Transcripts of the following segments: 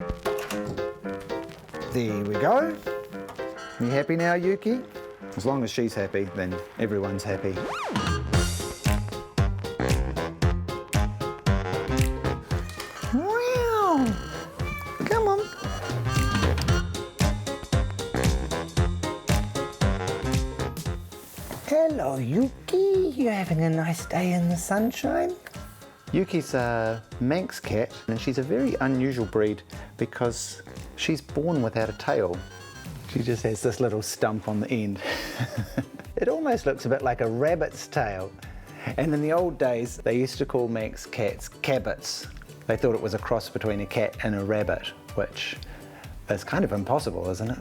There we go. You happy now, Yuki? As long as she's happy, then everyone's happy. Wow! Come on. Hello, Yuki. You having a nice day in the sunshine? Yuki's a Manx cat, and she's a very unusual breed because she's born without a tail. She just has this little stump on the end. It almost looks a bit like a rabbit's tail. And in the old days, they used to call Manx cats cabbits. They thought it was a cross between a cat and a rabbit, which is kind of impossible, isn't it?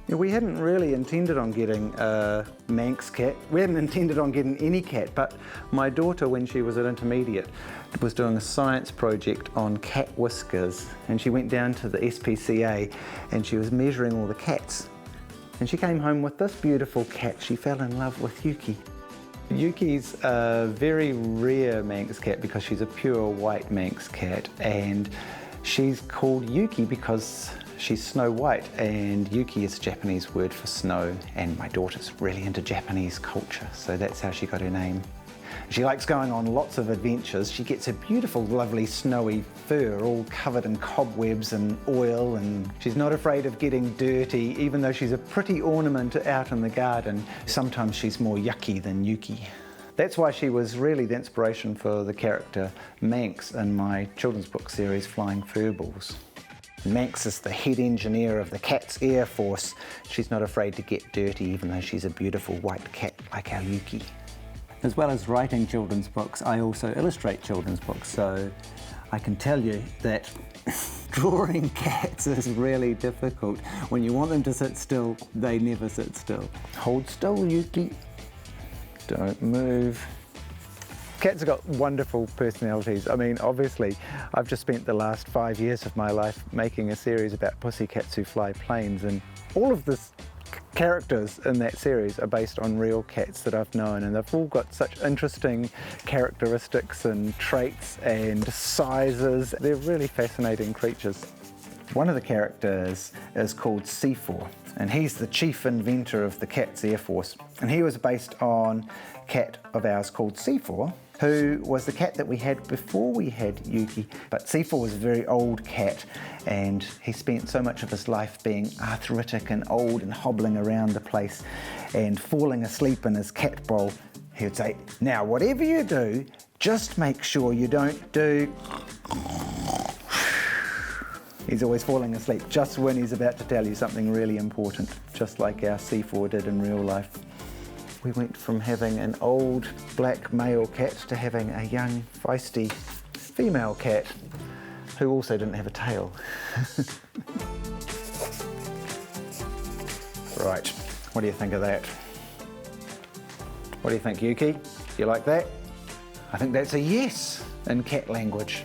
We hadn't really intended on getting a Manx cat. We hadn't intended on getting any cat, but my daughter, when she was at intermediate, was doing a science project on cat whiskers, and she went down to the SPCA and she was measuring all the cats. And she came home with this beautiful cat. She fell in love with Yuki. Yuki's a very rare Manx cat because she's a pure white Manx cat, and she's called Yuki because she's Snow White, and Yuki is a Japanese word for snow, and my daughter's really into Japanese culture, so that's how she got her name. She likes going on lots of adventures. She gets a beautiful, lovely, snowy fur all covered in cobwebs and oil, and she's not afraid of getting dirty, even though she's a pretty ornament out in the garden. Sometimes she's more yucky than Yuki. That's why she was really the inspiration for the character Manx in my children's book series, Flying Furballs. Manx is the head engineer of the Cat's Air Force. She's not afraid to get dirty, even though she's a beautiful white cat like our Yuki. As well as writing children's books, I also illustrate children's books, so I can tell you that drawing cats is really difficult. When you want them to sit still, they never sit still. Hold still, Yuki. Don't move. Cats have got wonderful personalities. I mean, obviously, I've just spent the last 5 years of my life making a series about pussycats who fly planes, and all of the characters in that series are based on real cats that I've known, and they've all got such interesting characteristics and traits and sizes. They're really fascinating creatures. One of the characters is called C4, and he's the chief inventor of the Cat's Air Force, and he was based on a cat of ours called C4, who was the cat that we had before we had Yuki. But C4 was a very old cat, and he spent so much of his life being arthritic and old and hobbling around the place and falling asleep in his cat bowl. He would say, "Now, whatever you do, just make sure you don't do..." He's always falling asleep just when he's about to tell you something really important, just like our C4 did in real life. We went from having an old black male cat to having a young, feisty female cat who also didn't have a tail. Right, what do you think of that? What do you think, Yuki? You like that? I think that's a yes in cat language.